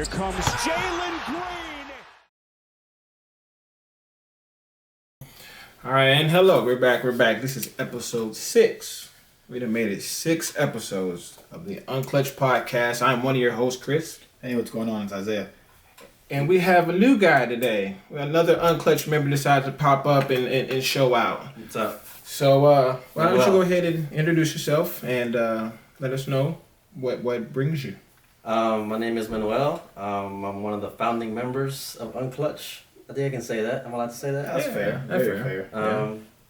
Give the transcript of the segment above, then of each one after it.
Here comes Jalen Green. All right, and hello, we're back. This is episode 6. We done made it 6 episodes of the Unclutch podcast. I'm one of your hosts, Chris. Hey, what's going on? It's Isaiah. And we have a new guy today. Another Unclutch member decided to pop up and show out. What's up? So, why don't you go ahead and introduce yourself and let us know what brings you. My name is Manuel. I'm one of the founding members of Unclutch. I think I can say that. I'm allowed to say that? That's fair. Very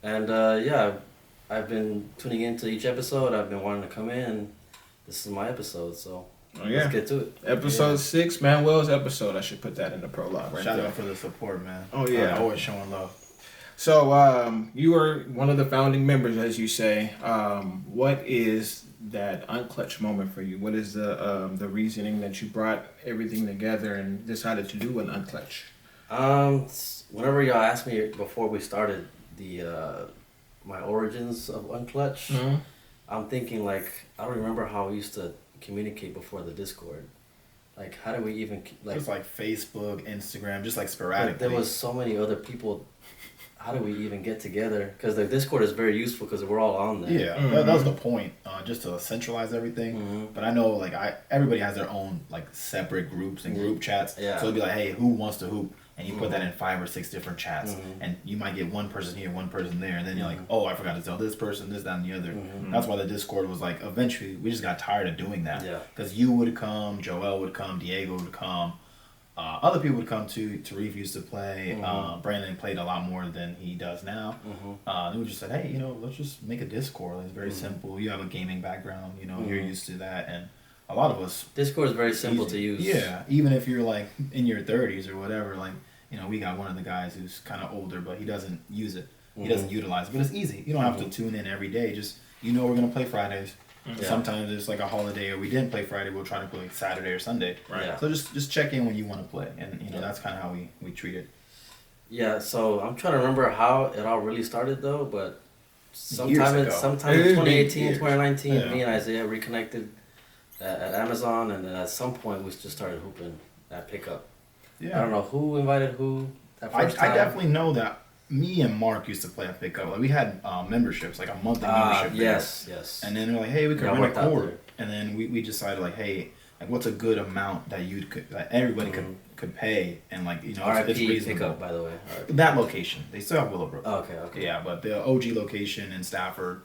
fair. I've been tuning into each episode. I've been wanting to come in. This is my episode, so let's get to it. Episode 6, Manuel's episode. I should put that in the prologue right Shout there. out for the support, man. Oh, yeah. Always showing love. So, you are one of the founding members, as you say. What is that Unclutch moment for you? What is the reasoning that you brought everything together and decided to do an Unclutch? Whenever y'all asked me before we started my origins of Unclutch, I'm thinking I don't remember how we used to communicate before the Discord. Like, how do we even It was like Facebook, Instagram, just like sporadically. There was so many other people. How do we even get together? Because the Discord is very useful because we're all on there. Yeah, that was the point, just to centralize everything. But I know everybody has their own separate groups and group chats. Yeah. So it'd be like, hey, who wants to hoop? And you put that in 5 or 6 different chats, and you might get one person here, one person there, and then you're like, oh, I forgot to tell this person, this, that, and the other. That's why the Discord was eventually we just got tired of doing that. Yeah. Because you would come, Joel would come, Diego would come. Other people would come too. Tarif used to play. Brandon played a lot more than he does now. And we just said, hey, let's just make a Discord. It's very simple. You have a gaming background. You're used to that. And a lot of us... Discord is very simple to use. Yeah. Even if you're in your 30s or whatever, we got one of the guys who's kind of older, but he doesn't use it. He doesn't utilize it. But it's easy. You don't have to tune in every day. Just, we're going to play Fridays. Yeah. Sometimes it's a holiday, or we didn't play Friday, we'll try to play Saturday or Sunday. Right. Yeah. So just check in when you want to play, and that's kind of how we treat it. Yeah. So I'm trying to remember how it all really started though, but sometime in 2018, 2019, me and Isaiah reconnected at Amazon, and then at some point we just started hooping at Pickup. Yeah. I don't know who invited who. I definitely know that. Me and Mark used to play at Pickup. We had memberships, a monthly membership. Yes. And then they're like, hey, we can rent a court. And then we decided, hey, what's a good amount that everybody could pay, and it's reasonable. Pickup, by the way. That location, they still have Willowbrook. Oh, okay. Yeah, but the OG location in Stafford,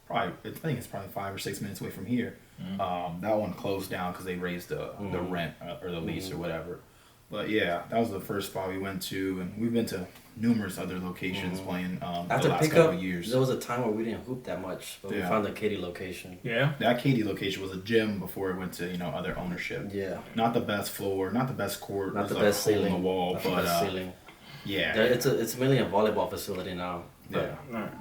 I think it's probably 5 or 6 minutes away from here. That one closed down because they raised the rent or the lease or whatever. But yeah, that was the first spot we went to, and we've been to numerous other locations playing After the last Pickup, couple of years. There was a time where we didn't hoop that much, but we found the Katy location. Yeah. That Katy location was a gym before it went to other ownership. Yeah. Not the best floor, not the best court, not the best ceiling on the wall, but ceiling. Yeah. It's mainly a volleyball facility now. Yeah.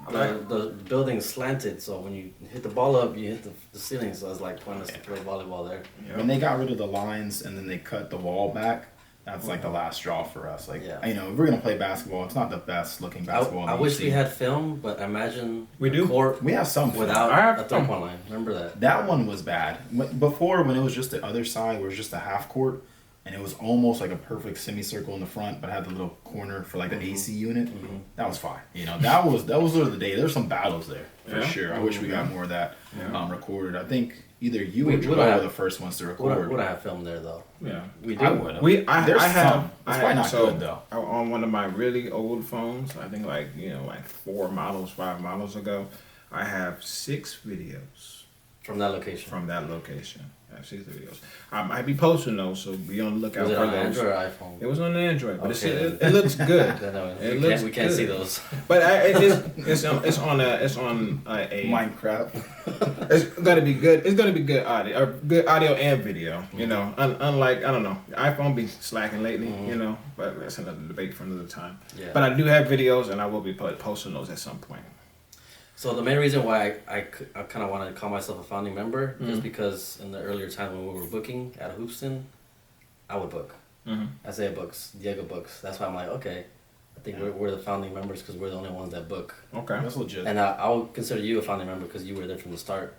The building's slanted, so when you hit the ball up, you hit the ceiling. So it's pointless to play volleyball there. Yeah. When they got rid of the lines and then they cut the wall back, that's the last straw for us. If we're gonna play basketball, it's not the best looking basketball. I wish we had film, but imagine we do. Court we have some without a 3-point line. Remember that? That one was bad. Before, when it was just the other side, where it was just a half court, and it was almost like a perfect semicircle in the front, but had the little corner for the AC unit. That was fine. That was sort of the day. There were some battles there for sure. I wish we got more of that recorded. I think either you or Joel were the first ones to record. Would I have filmed there though? Yeah, we do. I would. I have. It's probably not good though. On one of my really old phones, I think 5 models ago, I have 6 videos from that location. I have 6 videos. I might be posting those, so be on the lookout for those. Was it on Android or iPhone? It was on Android, but it looks good. We can't see those. But it's on a Minecraft. It's gonna be good. It's gonna be good audio and video. Unlike I don't know, the iPhone be slacking lately. But that's another debate for another time. Yeah. But I do have videos, and I will be posting those at some point. So the main reason why I kind of wanted to call myself a founding member is because in the earlier time when we were booking at Hoopston, I would book. Isaiah books, Diego books. That's why I'm like, okay, I think we're the founding members because we're the only ones that book. Okay. That's legit. And I would consider you a founding member because you were there from the start,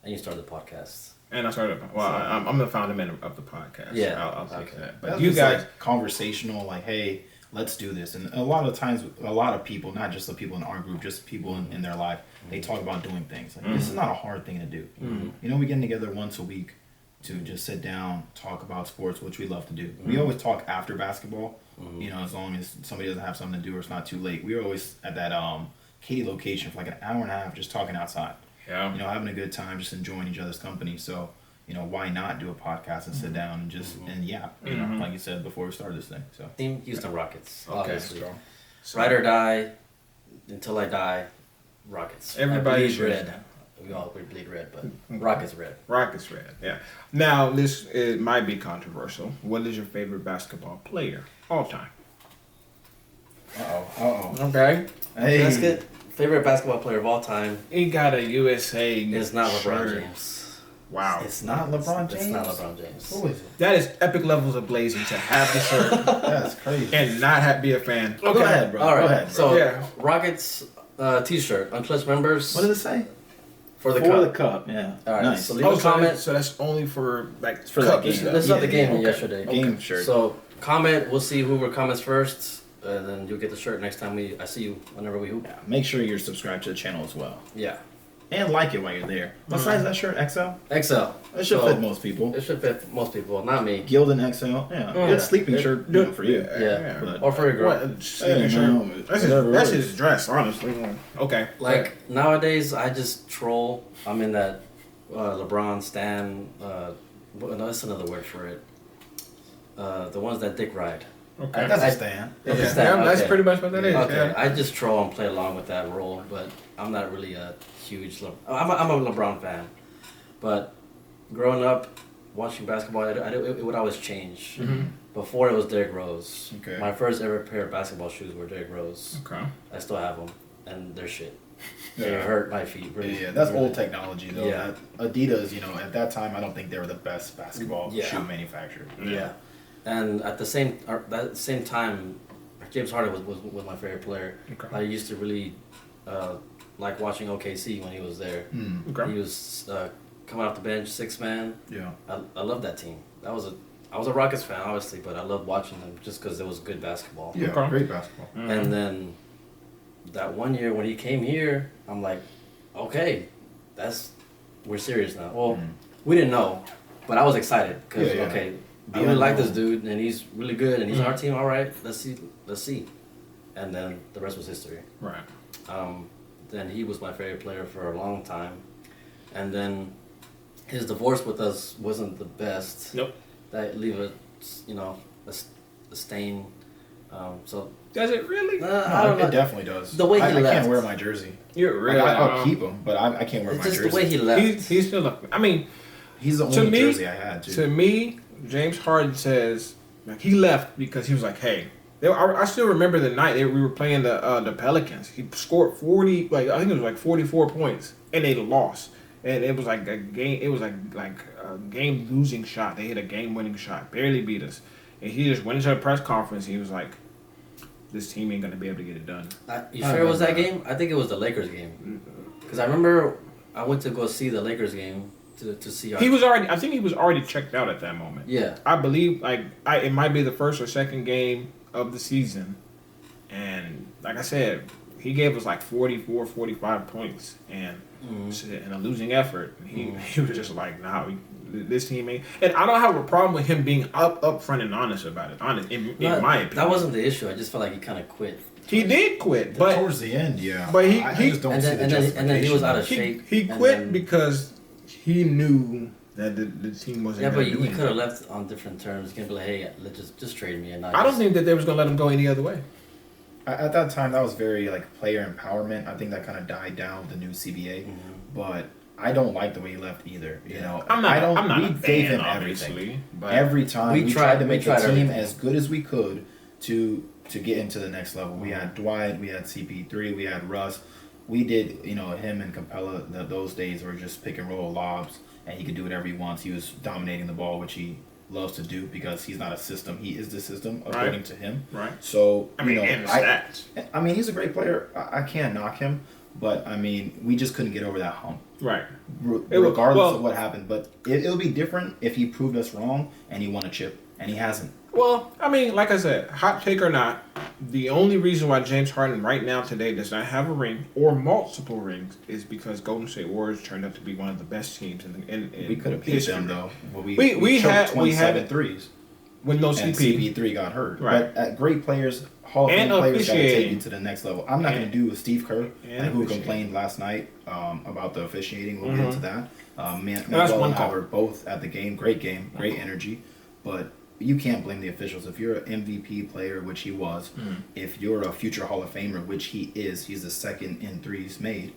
and you started the podcast. And I started. Well, I'm the founder man of the podcast. Yeah, I'll take that. But That's you just, guys, like, conversational, like, hey, let's do this. And a lot of times, a lot of people, not just the people in our group, just people in their life, they talk about doing things. Like, this is not a hard thing to do. You know, we get together once a week to just sit down, talk about sports, which we love to do. We always talk after basketball. You know, as long as somebody doesn't have something to do or it's not too late. We're always at that Katy location for like an hour and a half, just talking outside. yeah, You know, having a good time, just enjoying each other's company. So, you know, why not do a podcast and sit down and just and you know, like you said before we started this thing. So Team Houston Rockets, okay. obviously. So, Ride or die, until I die, Rockets. Everybody I bleed should. red. We bleed red, but Rockets red. Rockets red. Yeah. Now it might be controversial. What is your favorite basketball player all time? Okay. hey, Favorite basketball player of all time He got a USA. is not LeBron shirt. James. Wow. it's not LeBron James. It's not LeBron James. Who is it? That is epic levels of blazing to have the shirt That's crazy. and not be a fan. Okay. Go ahead, bro. All right. Go ahead, bro. So Yeah. Rockets T-shirt, Unclutch members What did it say? for the For cup. the cup. Yeah. All right. Nice. So leave Oh, a comment. so that's only for like for that cup game. stuff. This is not the game okay. yesterday. Game shirt. So comment. We'll see whoever comments first, and then you'll get the shirt next time I see you whenever we hoop. Yeah, make sure you're subscribed to the channel as well. Yeah. And like it while you're there. What size is that shirt? XL? XL. It should So, fit most people. It should fit most people, not me. Gildan XL. Yeah. Good sleeping shirt for you. Yeah. But Or for a girl. What? Sleeping Hey, shirt. no, That's whatever his, works. dress, honestly. Okay. Like nowadays, I just troll. I'm in that LeBron Stan. That's another word for it. The ones that dick ride. Okay. That's a stand. It's a Yeah, stan, that's okay. pretty much what that is. Okay, Yeah. I just troll and play along with that role, but I'm not really a huge. I'm a LeBron fan, but growing up watching basketball, it would always change. Before it was Derrick Rose. Okay. My first ever pair of basketball shoes were Derrick Rose. Okay. I still have them, and they're shit. They Yeah. hurt my feet. Really. Yeah, that's really. old technology though. Yeah. Adidas, you know, at that time, I don't think they were the best basketball Yeah. shoe manufacturer. Yeah, and at the same time, James Harden was my favorite player. Okay. I used to really like watching OKC when he was there. Okay. He was coming off the bench, 6-man. Yeah. I love that team. I was a Rockets fan, obviously, but I loved watching them just because it was good basketball. Yeah, Okay. great basketball. And then that one year when he came here, I'm like, okay, we're serious now. Well, we didn't know, but I was excited because Yeah. okay, I The really like unknown. this dude and he's really good and he's on our team. All right, let's see, and then the rest was history. Right. Then he was my favorite player for a long time, and then his divorce with us wasn't the best. Nope. That leave a stain. So Does it really? I don't know. It definitely does. The way he I left. can't wear my jersey. You're really. I'll keep him, but I can't wear It's my just jersey. the way he left. He's still. I mean, He's the to only me- jersey I had too. to me, James Harden says like he left because he was like, hey. I still remember the night we were playing the Pelicans. He scored 40, like I think it was like 44 points, and they lost. And it was like a game. It was like a game losing shot. They hit a game winning shot, barely beat us. And he just went into a press conference. He was like, "This team ain't gonna be able to get it done." You sure it was that game? I think it was the Lakers game. Because I remember I went to go see the Lakers game to see our... He was already. I think he was already checked out at that moment. Yeah. I believe it might be the first or second game of the season, and like I said, he gave us like 44, 45 points, and in a losing effort, he was just like, "Nah, this team ain't." And I don't have a problem with him being up front and honest about it. Honest, in my opinion, That wasn't the issue. I just felt like he kind of quit. he did quit, but towards the end, yeah. but he- I he- just don't And see then, the and then he was out of justification. shape. he and quit then- because he knew that the team wasn't. Yeah, gonna but do you anything. could have left on different terms. You can be like, hey, let's just trade me. And not I don't just- think that they was gonna let him go any other way. At that time, that was very like player empowerment. I think that kind of died down with the new CBA, but I don't like the way he left either. You know, I'm not. I don't. I'm not we a gave fan, him obviously, everything. but Every time We we tried- tried to we make the tried team everything. as good as we could to get into the next level. We had Dwight, we had CP3, we had Russ. We did, him and Capella. Those days were just pick and roll lobs, and he could do whatever he wants. He was dominating the ball, which he loves to do because he's not a system. He is the system, according to him. right. So I mean, and stats. I mean, he's a great player. I can't knock him, but I mean, we just couldn't get over that hump. Right. regardless of what happened. But it'll be different if he proved us wrong and he won a chip, and he hasn't. Well, I mean, like I said, hot take or not, the only reason why James Harden right now today does not have a ring or multiple rings is because Golden State Warriors turned out to be one of the best teams in we could have beat them though. Well, we had 27 threes with no and CP. CP3 got hurt. Right. But great players, Hall of Fame players, got to take you to the next level. I'm not going to do with Steve Kerr, who complained last night about the officiating. We'll get into that. Manuel and I were both at the game. Great energy, but you can't blame the officials. If you're an MVP player, which he was, if you're a future Hall of Famer, which he is, he's the second in threes made,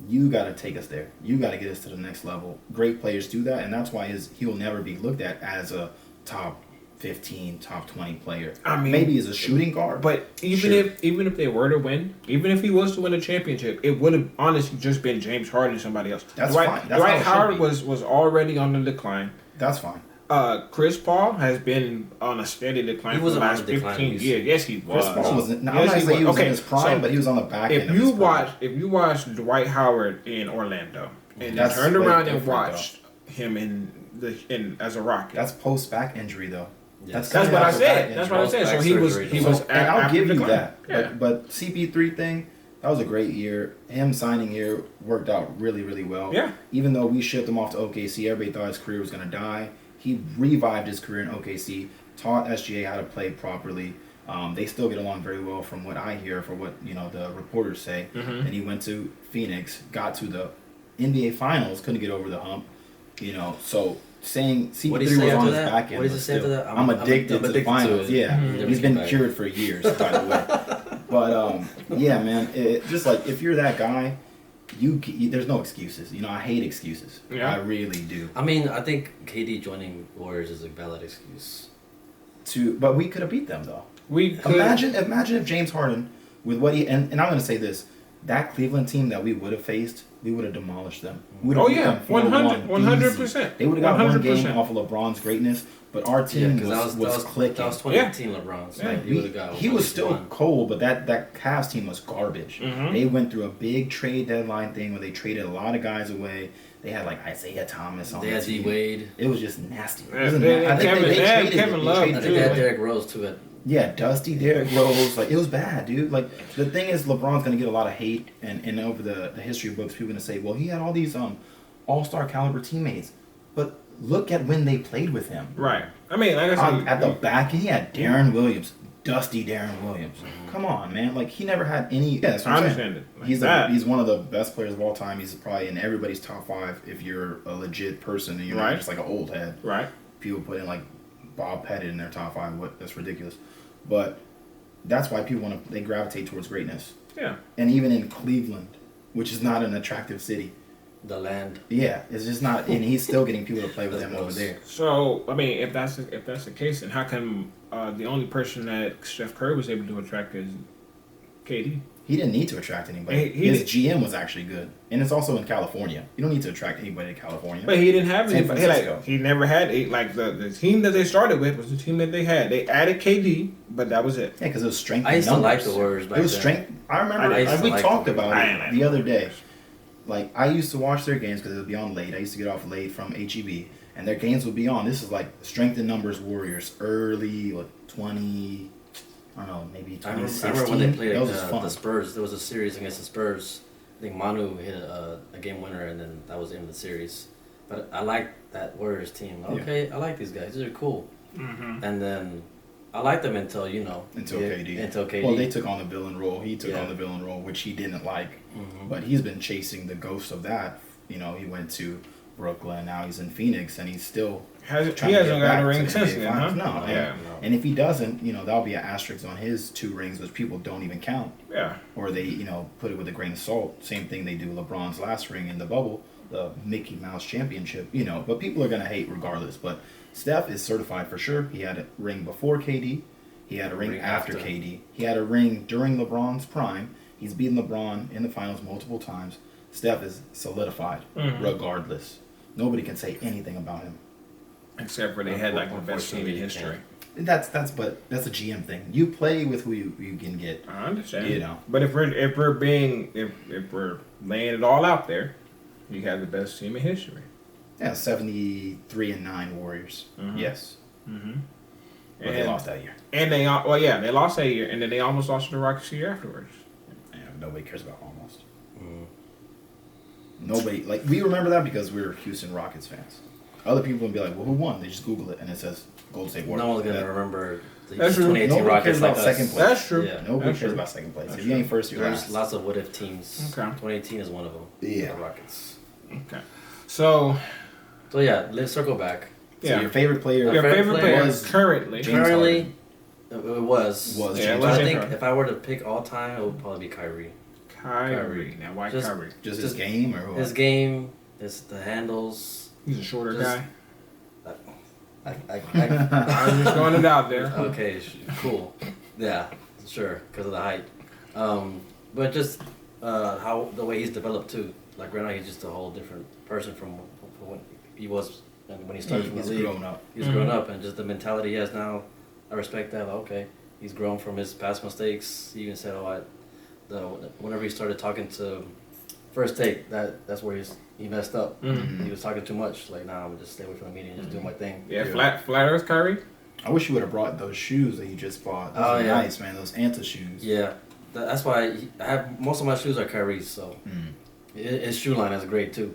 you got to take us there. You got to get us to the next level. Great players do that, and that's why he'll never be looked at as a top 15, top 20 player. I mean, maybe as a shooting guard. But even if they were to win, even if he was to win a championship, it would have honestly just been James Harden and somebody else. That's fine. That's Dwight Howard was already on the decline. That's fine. Chris Paul has been on a steady decline for the last 15 years. Yes, he was. Chris Paul was. I'm not saying he was in his prime, but he was on the back end. If you watch Dwight Howard in Orlando and you turned around and watched him in as a Rocket, that's post back injury though. Yes. That's what I said. That's what I said. So he was. And I'll give you that. Yeah. But CP3 thing, that was a great year. Him signing here worked out really, really well. Yeah. Even though we shipped him off to OKC, everybody thought his career was going to die. He revived his career in OKC, taught SGA how to play properly. They still get along very well from what I hear, for what the reporters say. And he went to Phoenix, got to the NBA Finals, couldn't get over the hump. So saying CP3 was on his back end. What does he say to that? I'm addicted to the finals. Yeah, he's been cured for years, by the way. But yeah, man, just like if you're that guy. There's no excuses. I hate excuses. Yeah. I really do. I mean, I think KD joining Warriors is a valid excuse. But we could have beat them though. We could. Imagine if James Harden, with what he and I'm going to say this, that Cleveland team that we would have faced, we would have demolished them. 100%. They would have got 100%. One game off of LeBron's greatness, but our team was clicking. That was 2018 LeBron's. Yeah. He was still cold, but that Cavs team was garbage. They went through a big trade deadline thing where they traded a lot of guys away. They had like Isaiah Thomas on the team. They had D-Wade. It was just nasty. I think they traded Kevin Love. I think they had Derrick Rose too. Yeah, Dusty, Derrick Rose, it was bad, dude. The thing is, LeBron's gonna get a lot of hate, and over the history books, people are gonna say, well, he had all these all-star caliber teammates, but look at when they played with him. Right. I mean, like I said, at the back, he had Darren Williams, Dusty Darren Williams. Come on, man. He never had any. Yeah, that's what I I'm understand it. He's one of the best players of all time. He's probably in everybody's top 5 if you're a legit person and you're not just like an old head. Right. People put in Bob Pettit in their top 5. That's ridiculous. But that's why people they gravitate towards greatness. Yeah. And even in Cleveland, which is not an attractive city. The land. Yeah, it's just not, and he's still getting people to play with him over there. So I mean, if that's the case, then how come the only person that Steph Curry was able to attract is KD? He didn't need to attract anybody. His GM was actually good, and it's also in California. You don't need to attract anybody to California. But he didn't have anybody. He never had the team that they started with was the team that they had. They added KD, but that was it. Yeah, because it was strength. I used to like the Warriors back then. It was strength. I remember we talked about it the other day. I used to watch their games because it would be on late. I used to get off late from HEB, and their games would be on. This is strength in numbers Warriors early, 20. I don't know, maybe 2016. I remember when they played the Spurs. There was a series against the Spurs. I think Manu hit a game winner, and then that was the end of the series. But I liked that Warriors team. Okay, I like these guys. These are cool. Mm-hmm. And then I liked them until KD. Until KD. Well, they took on the villain role. He took on the villain role, which he didn't like. Mm-hmm. But he's been chasing the ghost of that. He went to Brooklyn. Now he's in Phoenix, and he's still. He hasn't got a ring since then, huh? No. And if he doesn't, that'll be an asterisk on his 2 rings, which people don't even count. Yeah. Or they, put it with a grain of salt. Same thing they do LeBron's last ring in the bubble, the Mickey Mouse Championship. But people are gonna hate regardless. But Steph is certified for sure. He had a ring before KD. He had a ring after KD. He had a ring during LeBron's prime. He's beaten LeBron in the finals multiple times. Steph is solidified regardless. Nobody can say anything about him. Except for they had the best team in history. That's a GM thing. You play with who you can get. I understand. But if we're laying it all out there, You have the best team in history. Yeah, 73-9 Warriors. Mm-hmm. Yes. Mm-hmm. But they lost that year. And they lost that year, and then they almost lost to the Rockets the year afterwards. Yeah, nobody cares about almost. Nobody, like, we remember that because we were Houston Rockets fans. Other people would be like, well, who won? They just Google it, and it says Golden State Warriors. No one's going to remember the That's true. 2018 Nobody Rockets cares about like second us. place. That's true. Yeah. Nobody That's cares true. about second place. That's If you ain't first, you're There's last. lots of what-if teams. Okay. 2018 is one of them. Yeah. The Rockets. Okay. So yeah, let's circle back. So your favorite player Your favorite player was currently. Currently, it was. Was Yeah, James it was I Harden. think if I were to pick all time, it would probably be Kyrie. Kyrie. Now, why Just- Kyrie? Just his game or what? His game, the handles. He's a shorter Just- guy. I I'm just throwing it out there. okay, cool. Yeah, sure, because of the height. But just how the way he's developed too. Like right now, he's just a whole different person from when he was when he started from He's the league. grown up. He's grown up, and just the mentality he has now, I respect that. Okay, he's grown from his past mistakes. He even said, whenever he started talking to First Take, that's where he messed up. Mhm. He was talking too much. Like, nah, I'm gonna just stay away from the media and just do my thing. Yeah, flat Earth Kyrie. I wish you would have brought those shoes that you just bought. Those Oh, are yeah. nice, man. Those Anta shoes. Yeah, that's why I have most of my shoes are Kyrie's. So his shoe line is great too.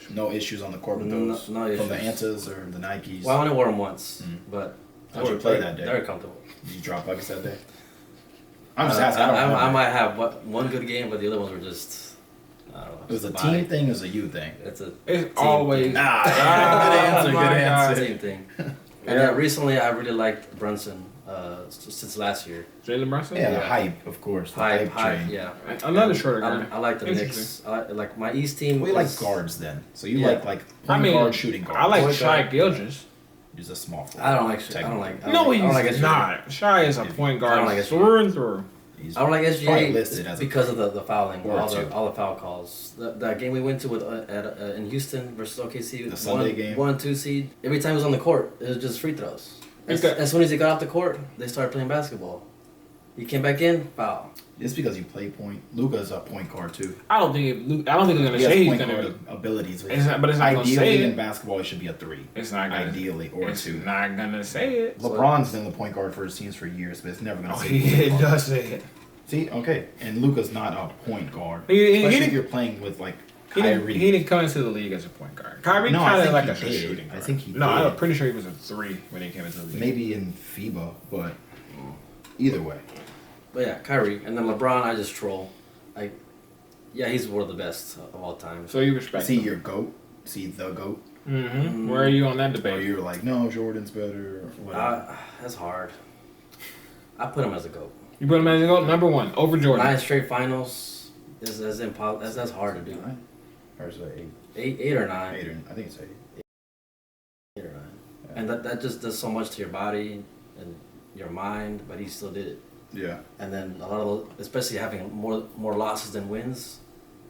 No issues on the court with No- those no from the issues. Antas or the Nikes. Well, I only wore them once, but How'd you play that day? Very comfortable. Did you drop buckets that day? I'm just asking. I don't I remember. might have one good game, but the other ones were just. I don't know. It was a just team body. thing. It was a you thing. It's a It's team always. thing. Good answer. Good my answer. Same thing. And recently, I really liked Brunson since last year. Jalen Brunson. Yeah, the hype, of course. The Hype, train. yeah. Another shorter I, guy. I like the Knicks. I like my East team. We like is- guards then. So you Yeah. like point guard, shooting guard. I like Point Shai guard. Gilgeous. He's a small forward. I don't like. I don't like. I don't No, like, I don't like he's SGA. not. Shai is a point I don't guard like SGA. through and through. He's I don't like probably SGA listed as a because of the fouling, or two. all the foul calls. That game we went to with in Houston versus OKC, The Sunday game? 1-2 seed. Every time he was on the court, it was just free throws. Okay. As soon as he got off the court, they started playing basketball. He came back in, foul. It's because you play point. Luka's a point guard too. I don't think they're gonna He say has he's point gonna. guard abilities. It's not, but it's not gonna say Ideally in it. basketball, it should be a 3. It's not gonna. Ideally, or It's 2. not gonna say it. LeBron's been the point guard for his teams for years, but it's never gonna Oh, say he point guard. does say it. See, okay, and Luka's not a point guard, He especially didn't- if you're playing with like He Kyrie. didn't come into the league as a point guard. Kyrie No, I kind of think like he a did. shooting guard. I think he No, did. I'm pretty sure he was a 3 when he came into the league. Maybe in FIBA, but either way. But yeah, Kyrie, and then LeBron, I just troll. Yeah, he's one of the best of all time. So you respect See him. your GOAT? See the GOAT? Mm-hmm. Where are you on that Or debate? you're like, no, Jordan's better, or whatever. That's hard. I put him as a GOAT. You put him as a goal number 1 over Jordan. 9 straight finals is impossible. That's hard to do. 9? Or is it 8 or 9. 8? I think it's 8. 8 or 9. Yeah. And that just does so much to your body and your mind, but he still did it. Yeah. And then a lot of, especially having more losses than wins,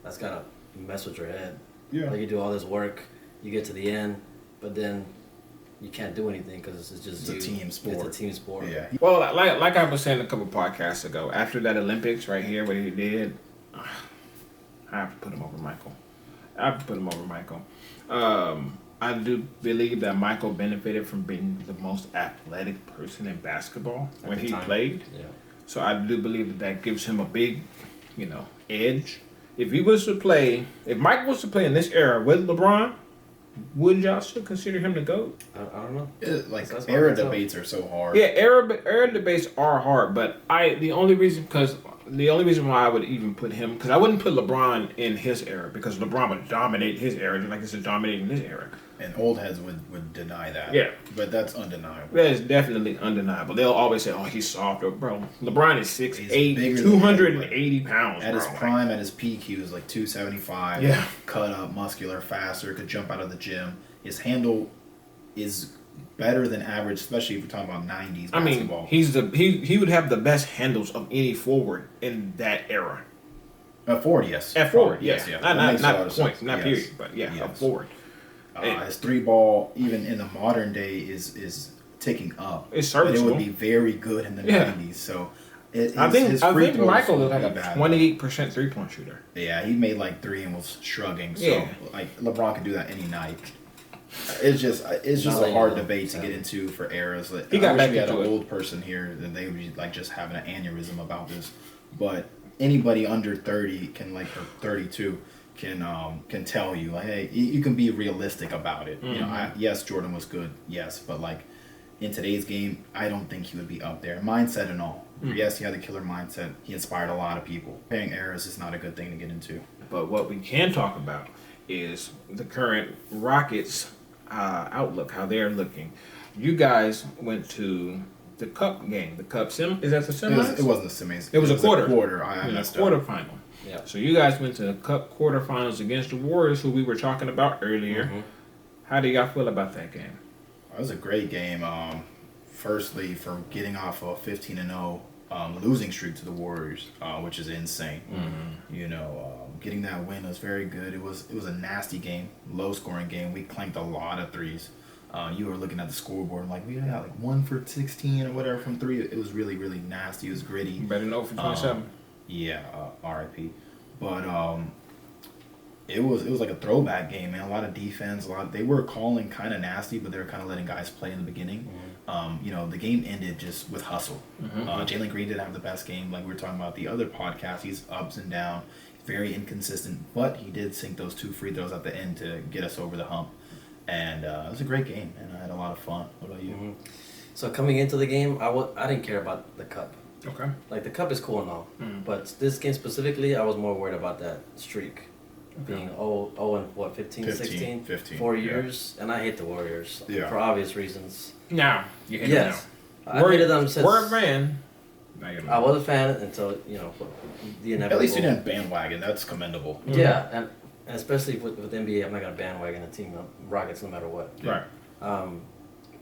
that's gotta mess with your head. Yeah. Like you do all this work, you get to the end, but then you can't do anything because it's just It's a team sport. It's a team sport. Yeah. Well, like I was saying a couple podcasts ago, after that Olympics right here, what he did, I have to put him over Michael. I do believe that Michael benefited from being the most athletic person in basketball when the he time. played. Yeah. So I do believe that gives him a big, edge. If Mike was to play in this era with LeBron, would y'all still consider him the GOAT? I don't know. Like, That's era hard to tell. debates are so hard. Yeah, era debates are hard, but the only reason why I would even put him, because I wouldn't put LeBron in his era, because LeBron would dominate his era just like this is dominating this era. And old heads would deny that. Yeah. But that's undeniable. That is definitely undeniable. They'll always say, "Oh, he's soft," bro. LeBron is 6'8", bigger than 280 pounds. At bro. his prime, at his peak, he was like 275. Yeah. Cut up, muscular, faster, could jump out of the gym. His handle is better than average, especially if you're talking about 90s I mean, basketball. he would have the best handles of any forward in that era. At forward, yes. At forward, yes, yeah. That makes a Not lot of point, sense. not Yes. period, but yeah, Yes. a forward. His 3-ball, even in the modern day, is ticking up. It's But it serviceable. would be very good in the Yeah. 90s. So I think Michael was like a bad. 28% 3-point shooter. Yeah, he made like 3 and was shrugging. So Yeah. like LeBron could do that any night. It's just a hard debate to get into for eras. Like, he got back we had an into it. old person here, then they would be like just having an aneurysm about this. But anybody under 30 can or 32 can tell you like, hey, you can be realistic about it. Mm-hmm. You know, yes, Jordan was good, yes, but like in today's game, I don't think he would be up there. Mindset and all. Yes, he had the killer mindset. He inspired a lot of people. Comparing eras is not a good thing to get into. But what we can talk about is the current Rockets outlook, how they're looking. You guys went to the Cup game, the Cup sim. Is that the semis? It wasn't the semis. It was a quarter. I messed up. Quarterfinal. Yeah. So you guys went to the Cup quarterfinals against the Warriors, who we were talking about earlier. Mm-hmm. How do y'all feel about that game? It was a great game. Firstly, for getting off a 15-0 losing streak to the Warriors, which is insane. Mm-hmm. You know, getting that win was very good. It was a nasty game, low scoring game. We clanked a lot of threes. You were looking at the scoreboard like we got like 1 for 16 or whatever from 3. It was really, really nasty. It was gritty. Better know for 27. Yeah, RIP. But it was like a throwback game, man. A lot of defense. They were calling kind of nasty, but they were kind of letting guys play in the beginning. You know, the game ended just with hustle. Jalen Green didn't have the best game, like we were talking about the other podcast. He's ups and down, very inconsistent, but he did sink those 2 free throws at the end to get us over the hump. And it was a great game, and I had a lot of fun. What about you? Mm-hmm. So coming into the game, I didn't care about the cup. Okay. Like the cup is cool and all, but this game specifically, I was more worried about that streak. Being 0 and what, 15, 16? 4 years, and I hate the Warriors for obvious reasons. Now, you hate yes, them now. I hated them since. We're a fan. I was a fan until the inevitable. At least you didn't bandwagon. That's commendable. Yeah, and especially with the NBA, I'm not gonna bandwagon a team Rockets no matter what. Right.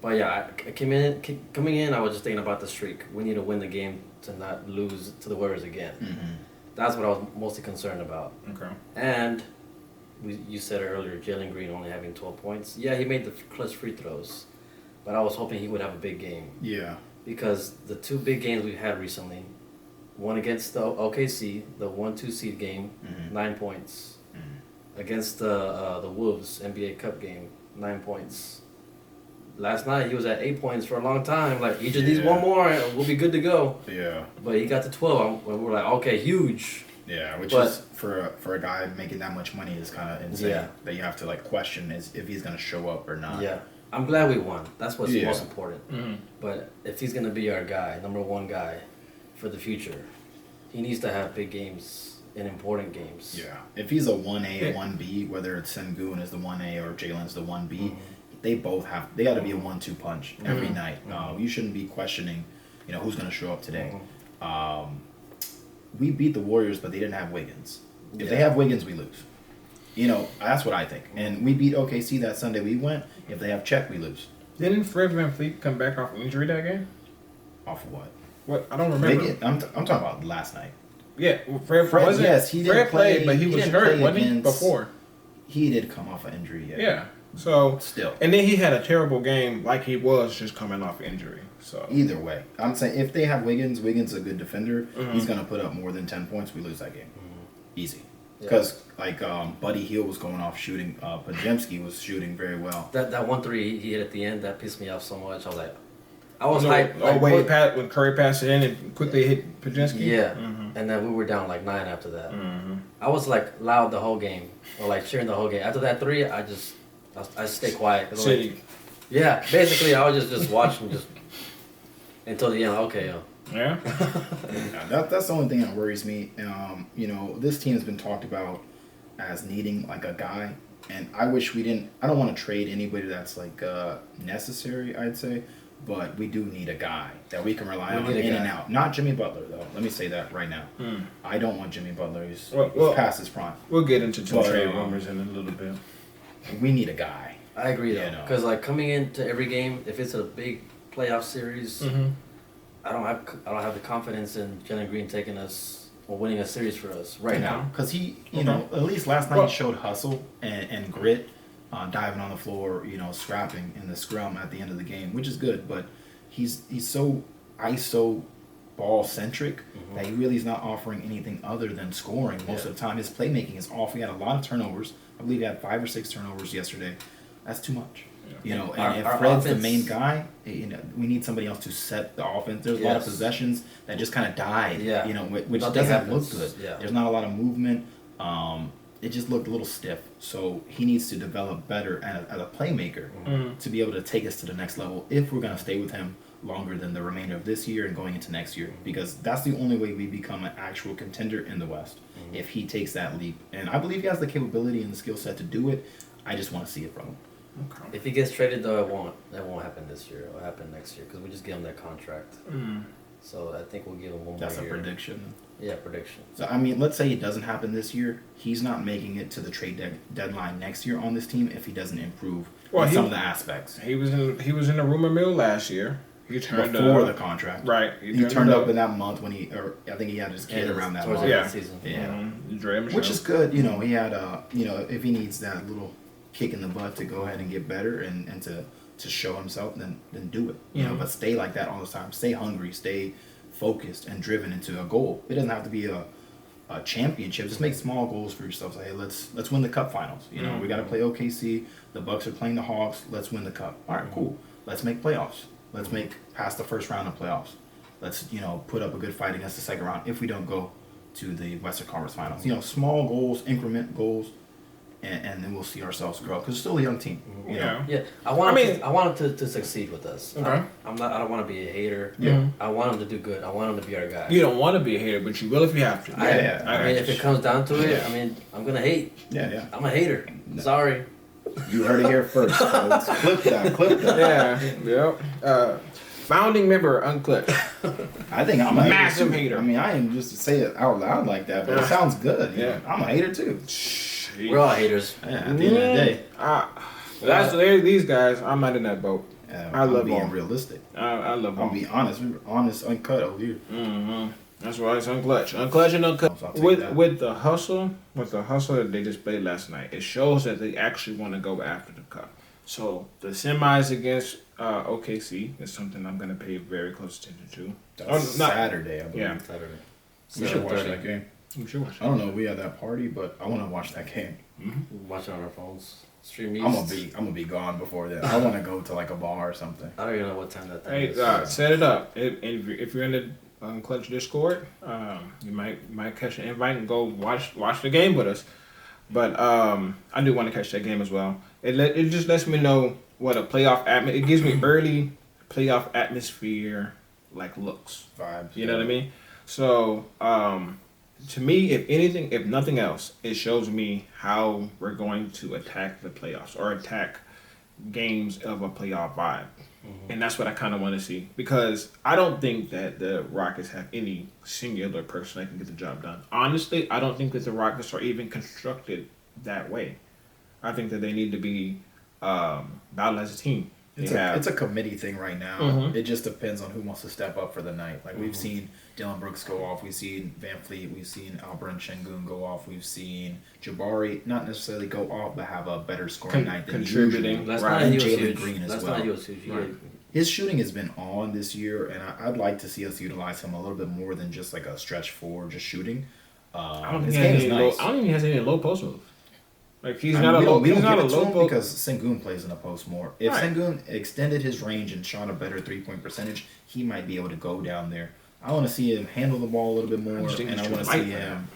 But yeah, coming in, I was just thinking about the streak. We need to win the game to not lose to the Warriors again. Mm-hmm. That's what I was mostly concerned about. Okay. And you said earlier, Jalen Green only having 12 points. Yeah, he made the clutch free throws, but I was hoping he would have a big game. Yeah. Because the 2 big games we've had recently, one against the OKC, the 1-2 seed game, 9 points. Against the Wolves NBA Cup game, 9 points. Last night he was at 8 points for a long time. Like he just needs one more, and we'll be good to go. Yeah. But he got to 12. We were like, okay, huge. Yeah, which is for a guy making that much money is kind of insane. Yeah. That you have to like question is if he's gonna show up or not. Yeah, I'm glad we won. That's what's most important. Mm-hmm. But if he's gonna be our guy, number 1 guy, for the future, he needs to have big games and important games. Yeah. If he's a 1A, a 1B, whether it's Sengun is the 1A or Jalen's the 1B, they got to be a 1-2 punch every night. You shouldn't be questioning, who's going to show up today. We beat the Warriors, but they didn't have Wiggins. If they have Wiggins, we lose. That's what I think. And we beat OKC that Sunday we went. If they have Chet, we lose. Didn't Fred VanVleet come back off injury that game? Off of what? What? I don't remember. I'm talking about last night. Yeah, Fred wasn't. Yes, he didn't Fred play, played, but he was hurt, wasn't he? Before. He did come off an injury. Yeah. So still, and then he had a terrible game, like he was just coming off injury. So either way, I'm saying if they have Wiggins is a good defender. He's gonna put up more than 10 points. We lose that game, easy. Because Buddy Hield was going off shooting. Podziemski was shooting very well. That 1-3 he hit at the end, that pissed me off so much. I was like, I was hyped. When Curry passed it in and quickly hit Podziemski. Yeah, and then we were down like 9 after that. I was like loud the whole game, or like cheering the whole game. After that 3, I stay quiet. Yeah, basically I was just watching just until the end. Okay, Yeah. That's the only thing that worries me. This team has been talked about as needing like a guy, and I wish we didn't. I don't want to trade anybody that's like necessary, I'd say, but we do need a guy that we can rely on in and out. Not Jimmy Butler though. Let me say that right now. I don't want Jimmy Butler. He's past his prime. We'll get into trade rumors in a little bit. We need a guy. I agree though, because like coming into every game, if it's a big playoff series. I don't have the confidence in Jalen Green taking us or winning a series for us right now. Because he, at least last night he showed hustle and grit, diving on the floor, scrapping in the scrum at the end of the game, which is good. But he's so ISO ball centric that he really is not offering anything other than scoring most of the time. His playmaking is off. He had a lot of turnovers. I believe he had 5 or 6 turnovers yesterday. That's too much. You know, and if Fred's the main guy, you know, we need somebody else to set the offense. There's a lot of possessions that just kind of died, you know, which doesn't look good. Yeah. There's not a lot of movement. It just looked a little stiff. So he needs to develop better as a playmaker to be able to take us to the next level if we're going to stay with him longer than the remainder of this year and going into next year, because that's the only way we become an actual contender in the West, if he takes that leap. And I believe he has the capability and the skill set to do it. I just want to see it from him. Okay. If he gets traded, though, that won't happen this year. It'll happen next year because we just gave him that contract. So I think we'll give him one more year. That's a prediction. Yeah, prediction. So, I mean, let's say it doesn't happen this year. He's not making it to the trade deadline next year on this team if he doesn't improve some of the aspects. He was in the rumor mill last year. He turned before the contract. Right. He turned up in that month when I think he had his kid around that month. Yeah. Season. Yeah. Which is good. You know, he had, you know, if he needs that little kick in the butt to go ahead and get better and to show himself, then do it. You know, but stay like that all the time. Stay hungry. Stay focused and driven into a goal. It doesn't have to be a championship. Just make small goals for yourself. Say, hey, let's win the cup finals. You know, we got to play OKC. The Bucks are playing the Hawks. Let's win the cup. All right, cool. Let's make playoffs. Let's make past the first round of playoffs. Let's, you know, put up a good fight against the second round if we don't go to the Western Conference Finals. You know, small goals, increment goals, and then we'll see ourselves grow because it's still a young team. You know? Yeah. I want him to succeed with us. Okay. I don't want to be a hater. Yeah. I want him to do good. I want him to be our guy. You don't want to be a hater, but you will if you have to. I mean, if it comes down to it, I mean, I'm gonna hate. Yeah. I'm a hater. Sorry. You heard it here first. Folks. Clip that. Yeah. Yep. Founding member, Unclutch. I think I'm a massive hater. I mean, I am just to say it out loud like that, but it sounds good. Yeah. I'm a hater too. We're all haters. Yeah, at the end of the day. There's these guys. I'm not in that boat. I love being realistic. I love them. I'll be honest. We're honest, uncut over here. That's why it's Unclutch. Unclutch and Uncut. With the hustle that they just played last night, it shows that they actually want to go after the cup. So the semis against OKC is something I'm going to pay very close attention to. That's Saturday, I believe. Yeah. Saturday. We should watch that game. We should watch. I don't know if we had that party, but I want to watch that game. Watch it on our phones. Stream East. I'm gonna be gone before then. I want to go to like a bar or something. I don't even know what time that thing is. Set it up. If you're in the Unclutch Discord, you might catch an invite and go watch the game with us. But I do want to catch that game as well. It just lets me know what a playoff it gives me early playoff atmosphere like looks. Vibes. You know what I mean? So to me, if anything, if nothing else, it shows me how we're going to attack the playoffs or attack games of a playoff vibe. And that's what I kind of want to see, because I don't think that the Rockets have any singular person that can get the job done. Honestly, I don't think that the Rockets are even constructed that way. I think that they need to be battled as a team. It's a committee thing right now. It just depends on who wants to step up for the night. Like we've seen Dylan Brooks go off. We've seen Van Fleet. We've seen Alperen Şengün go off. We've seen Jabari not necessarily go off, but have a better scoring night than contributing. Usually. And Jalen Green as well. Right. His shooting has been on this year, and I'd like to see us utilize him a little bit more than just like a stretch four, just shooting. I don't think he has any low post moves. Like we don't give it to him because Şengün plays in the post more. If Şengün extended his range and shot a better 3-point percentage, he might be able to go down there. I want to see him handle the ball a little bit more, and I want to see him.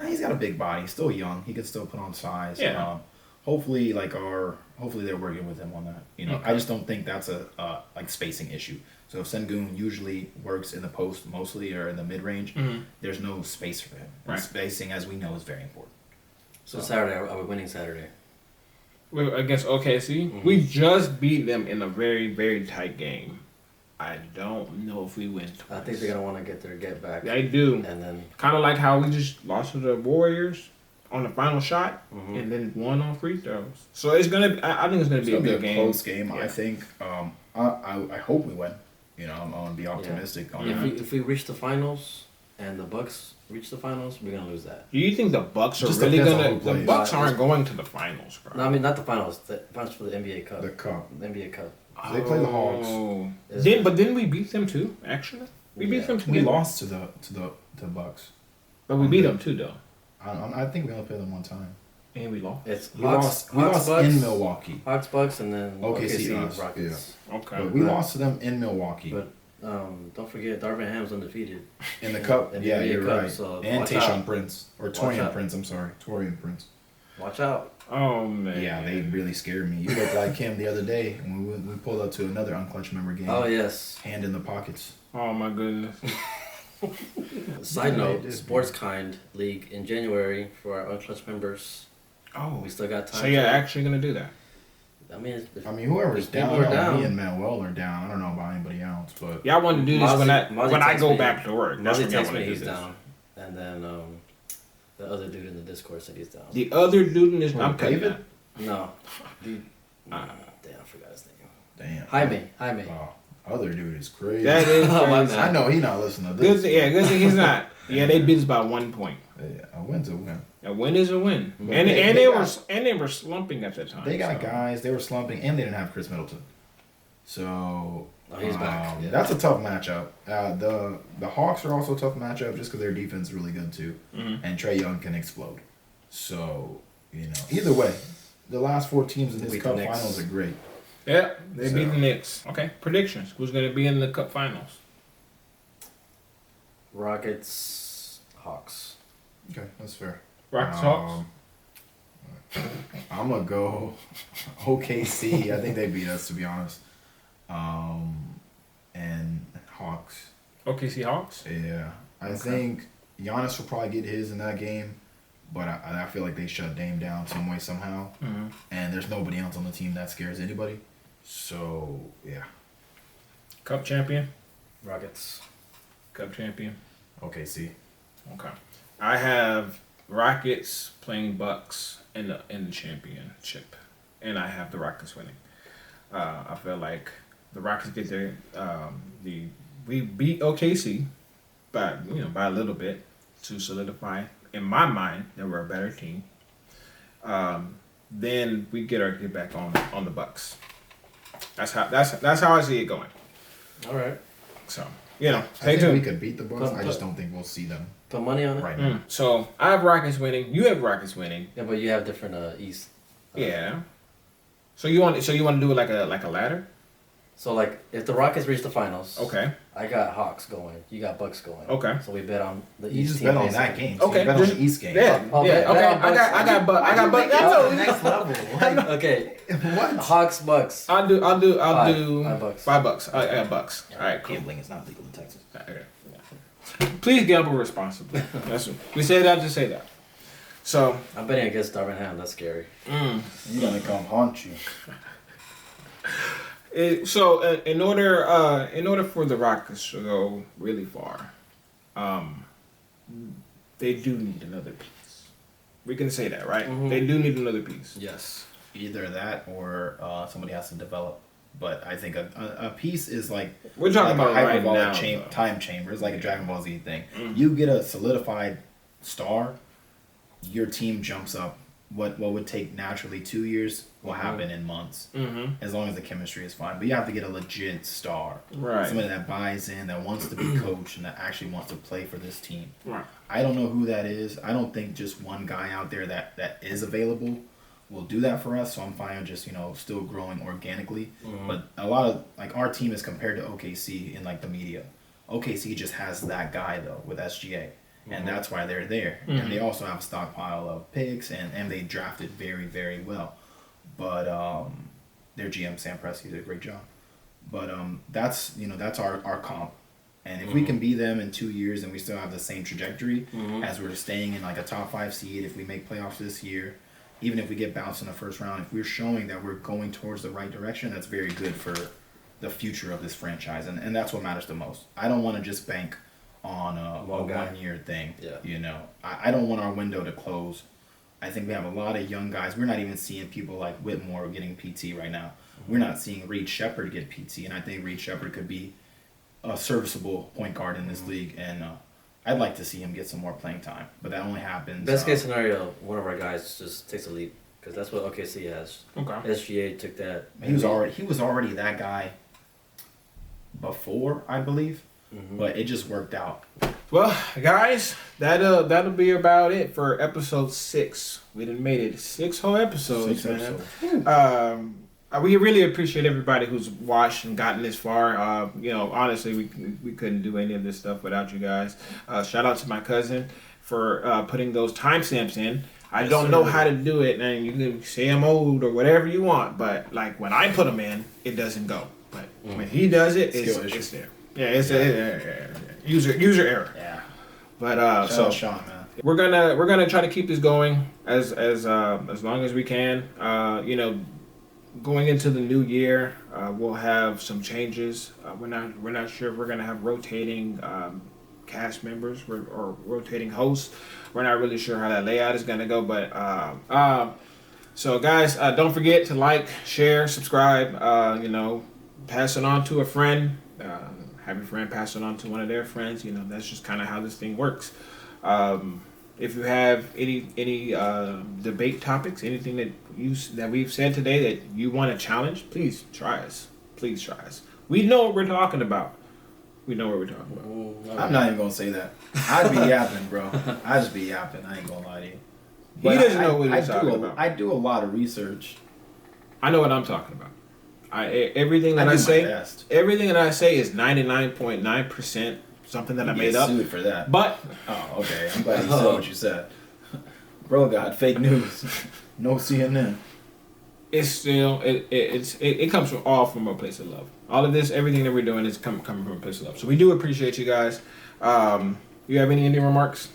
He's got a big body. He's still young. He can still put on size. Yeah. Hopefully they're working with him on that. You know, I just don't think that's a like spacing issue. So if Şengün usually works in the post mostly or in the mid range, there's no space for him. Right. Spacing, as we know, is very important. So Saturday, are we winning Saturday? Against OKC, we just beat them in a very, very tight game. I don't know if we win twice. I think they're gonna want to get their get back. They do, and then kind of like how we just lost to the Warriors on the final shot, and then won on free throws. So it's gonna. I think it's gonna be a good game. Close game. Yeah. I think. I hope we win. You know, I'm gonna be optimistic on that. If we reach the finals and the Bucks reach the finals, we're gonna lose that. Do you think the Bucks are really gonna? The Bucks aren't going to the finals, bro. No, I mean not the finals. The finals for the NBA Cup. The Cup. The NBA Cup. They play the Hawks. Didn't we beat them too? Actually. We beat them. We lost to the Bucks. But we beat them too, though. I think we only played them one time. And we lost. It's We lost Bucks, in Milwaukee. Hawks, Bucks, and then OKC Rockets. Yeah. Okay. But we lost to them in Milwaukee. But don't forget, Darvin Ham's undefeated. In the Cup. In the Yeah, NBA you're Cup, right. so And watch Tayshaun out. Prince. Or Watch Torian out. Prince, I'm sorry. Torian Prince. Watch out. Oh man. Yeah, they really scared me. You looked like him the other day when we pulled up to another Unclutch member game. Oh, yes. Hand in the pockets. Oh my goodness. Side Yeah, note, it is, Sports Kind League in January for our Unclutch members. Oh. We still got time. So you're actually gonna do that? I mean, Whoever's if down, people are I know down. me and Manuel are down. I don't know about anybody else, but Yeah, I want to do this Mozzie when I texts go me. back to work. That's Mozzie when I texts want me to do he's this. down. And then the other dude in the Discord said he's down. The other dude in this, Who, I'm cutting David? that. No. Damn, I forgot his name. damn. Jaime. Wow, other dude is crazy. That is Oh, my crazy. bad. I know he not listening to Good this. thing, yeah, good thing he's not. Yeah, they beat us by 1 point. Yeah, a win's a win. A win is a win, But and they they were slumping at the time. They got so. guys. They were slumping, and they didn't have Chris Middleton. So He's back. Yeah. That's a tough matchup. The Hawks are also a tough matchup just because their defense is really good too, and Trae Young can explode. So either way, the last 4 teams in Beat this the Cup Knicks. finals are great. Yeah, they So- beat the Knicks. Okay, predictions. Who's going to be in the Cup Finals? Rockets, Hawks. Okay, that's fair. Rockets, Hawks. I'm gonna go OKC. I think they beat us, to be honest. And Hawks. OKC Hawks. Yeah, I think Giannis will probably get his in that game, but I feel like they shut Dame down some way somehow. Mm-hmm. And there's nobody else on the team that scares anybody. So yeah, Cup champion. Rockets. Cup champion. OKC. Okay. I have Rockets playing Bucks in the championship, and I have the Rockets winning. I feel like the Rockets get their we beat OKC by a little bit to solidify in my mind that we're a better team. Then we get back on the Bucks. That's how I see it going. All right. So I stay think we tuned. could beat the Bucks. I just don't think we'll see them Put money on it? right now. So I have Rockets winning. You have Rockets winning. Yeah, but you have different East. Yeah. So you want to do it like a ladder? So, like, if the Rockets reach the finals, Okay. I got Hawks going. You got Bucks going. Okay. So we bet on the You East just team. bet on that basically. game. So Okay, you bet on just- the East game. Yeah. Okay, Yeah. Okay. bet on Bucks. I got Bucks. That's the next level. Okay. What? Hawks, Bucks. I'll do Five bucks. $5. I got Bucks. All right. Cool. Gambling is not legal in Texas. Okay. Please gamble responsibly. We say that to say that. So I'm betting against Darvin Ham. That's scary. He's gonna come haunt you. in order for the Rockets to go really far, they do need another piece. We can say that, right? Mhm. They do need another piece. Yes. Either that or somebody has to develop. But I think a piece is like We're talking like about a right hyperbolic now. though. time chamber. It's like a Dragon Ball Z thing. Mhm. You get a solidified star, your team jumps up. What would take naturally 2 years will happen in months, as long as the chemistry is fine. But you have to get a legit star, Right. somebody that buys in, that wants to be coached, and that actually wants to play for this team. Right. I don't know who that is. I don't think just one guy out there that is available will do that for us. So I'm fine with just still growing organically. But a lot of like our team is compared to OKC in like the media. OKC just has that guy though with SGA. And that's why they're there. And they also have a stockpile of picks, and they drafted very, very well. But their GM Sam Presti did a great job. But that's our comp. And if we can be them in 2 years and we still have the same trajectory as we're staying in like a top 5 seed, if we make playoffs this year, even if we get bounced in the first round, if we're showing that we're going towards the right direction, that's very good for the future of this franchise. And that's what matters the most. I don't want to just bank on a 1 year thing. Yeah. I don't want our window to close. I think we have a lot of young guys. We're not even seeing people like Whitmore getting PT right now. We're not seeing Reed Shepherd get PT, and I think Reed Shepherd could be a serviceable point guard in this league, and I'd like to see him get some more playing time, but that only happens. Best case scenario, one of our guys just takes a leap because that's what OKC has. Okay. SGA took that. He was already that guy before, I believe. but it just worked out. Well, guys, that'll be about it for episode 6. We done made it 6 whole episodes, man. We really appreciate everybody who's watched and gotten this far. Honestly, we couldn't do any of this stuff without you guys. Shout out to my cousin for putting those timestamps in. I don't know how to do it, and you can say I'm old or whatever you want, but like when I put them in, it doesn't go. But when he does it, it's there. Yeah, it's a user error. Yeah. But Shout out Sean, man. we're gonna try to keep this going as long as we can. Going into the new year, we'll have some changes. We're not sure if we're gonna have rotating cast members or rotating hosts. We're not really sure how that layout is gonna go, but so guys, don't forget to like, share, subscribe. Pass it on to a friend. Have your friend pass it on to one of their friends. That's just kind of how this thing works. If you have any debate topics, anything that we've said today that you want to challenge, please try us. Please try us. We know what we're talking about. I'm not even gonna say that. I'd be yapping, bro. I'd just be yapping. I ain't gonna lie to you. But he doesn't know what he's talking about. I do a lot of research. I know what I'm talking about. Everything that I say is 99.9% something that I made up. Sued for that. But okay. I'm glad you said what you said. Bro got fake news. No CNN. It's still it comes from a place of love. All of this, everything that we're doing is coming from a place of love. So we do appreciate you guys. You have any ending remarks?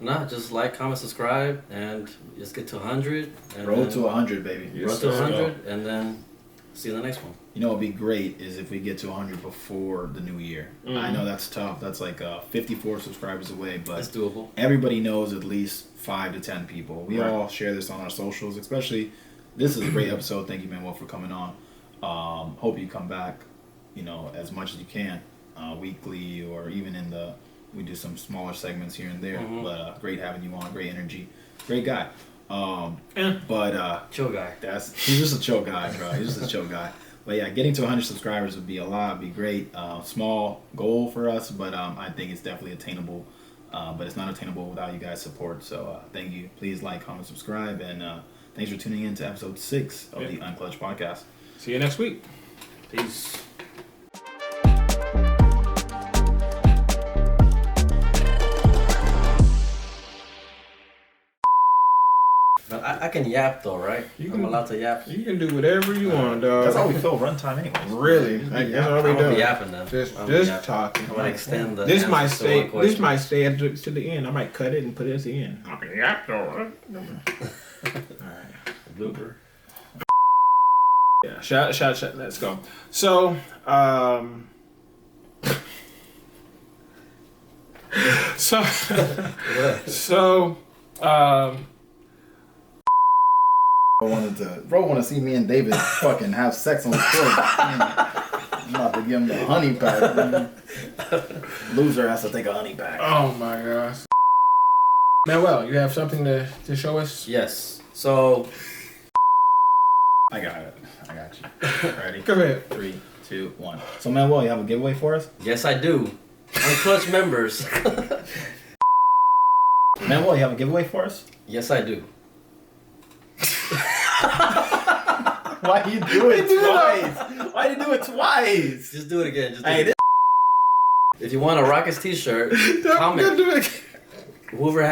Nah, just like, comment, subscribe, and just get to 100. And roll to 100, baby. Roll to 100, and then see you in the next one. What'd be great is if we get to 100 before the new year. I know that's tough. That's like 54 subscribers away, but it's doable. Everybody knows at least 5 to 10 people. We all share this on our socials, especially. This is a great episode. Thank you, Manuel, for coming on. Hope you come back, as much as you can, weekly or even we do some smaller segments here and there. But great having you on. Great energy. Great guy. But chill guy. He's just a chill guy, bro. He's just a chill guy. But yeah, getting to 100 subscribers would be a lot. Be great. Small goal for us, but I think it's definitely attainable. But it's not attainable without you guys' support. So thank you. Please like, comment, subscribe, and thanks for tuning in to episode 6 of the Unclutch podcast. See you next week. Peace. I can yap though, right? I'm allowed to yap. You can do whatever you want, dog. That's how we fill runtime anyways. Really? That's all we do. I'm yapping then. Just talking. I'm gonna extend the. This might stay to the end. I might cut it and put it at the end. I can yap though. All right. Blooper. Yeah. Shout. Let's go. So, Bro wanted to see me and David fucking have sex on the court. I'm about to give him the honey pack. Loser has to take a honey pack. Oh my gosh. Manuel, you have something to show us? Yes. So. I got it. I got you. Ready? Come here. 3, 2, 1. So Manuel, you have a giveaway for us? Yes, I do. Unclutch members. Manuel, you have a giveaway for us? Yes, I do. Why do you do it twice? Why do you do it twice? Just do it again. If you want a Rockets t-shirt, comment. Whoever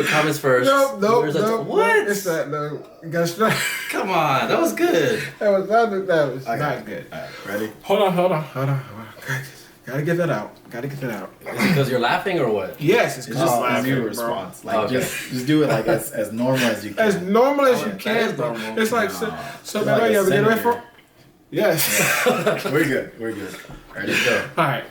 comments first. Nope. What? It's that though. You gotta start. Come on, that was good. That was not good. All right, ready? Hold on. Gotta get that out. Is it because you're laughing or what? Yes, it's because just laughing, your bro. response. Like just do it like as normal as you can. As normal as you can, bro. Normal. It's like so. Like you ever get away from? Yes. We're good. Ready to go. All right.